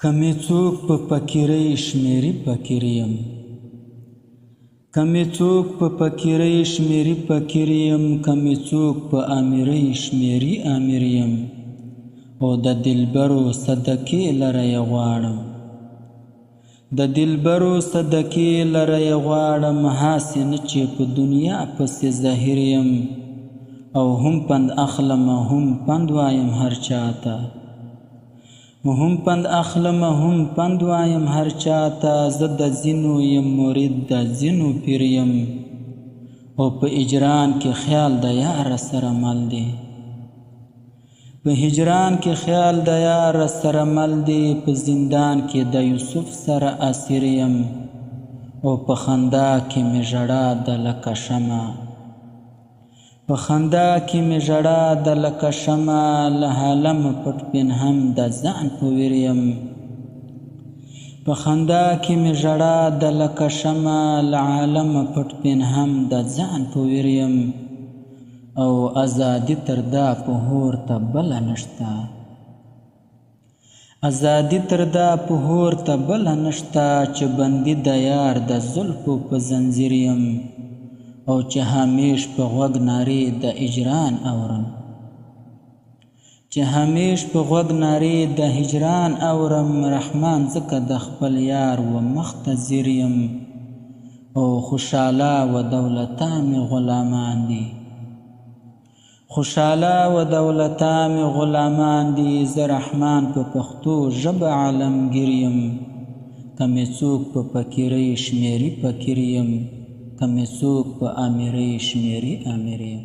کمی څوک په فقیرۍ شمیري فقیر یم کمی څوک په فقیرۍ شمیري فقیر یم کمی څوک په امیرۍ شمیري امیر یم او د دلبرو صدقې لره یې غواړم د دلبرو صدقې لره یې غواړم هاسې نه چې په دنیا پسې ظاهر یم او هم پند اخلم هم پند وایم هر چاته هم پند اخلم هم پند وایم هر چاته زه د ځینو یم مرید د ځینو پیر یم او په اجران کې خیال د یار سره مل دی په هجران کې خیال د یار سره مل دی په زندان کې د یوسف سره اسیر یم او په خندا کې مې ژړا د لکه شمع په خندا کې مې ژړا د لکه شمع له عالم پټ پنهم د ځان په ویر یم په خندا کې مې ژړا د لکه شمع له عالم پټ پنهم د ځان په ویر یم او ازادي تر دا په هور ته بله نشته ازادي تر دا په هور ته بله نشته چې بندي د یار د زلفو په زنځیر یم او چې همیش په غوږ نارې د اجران اورم چې همیش په غوږ نارې د هجران اورم رحمان ځکه د خپل یار و مخ ته ځیر یم او خوشحاله و دولته مې غلامان دي خوشحاله و دولته مې غلامان دي زه رحمان په پښتو ژبه عالمګیر یم کمی څوک په فقیرۍ شمیري فقیر یم کمی څوک په امیرۍ شمیري امیر یم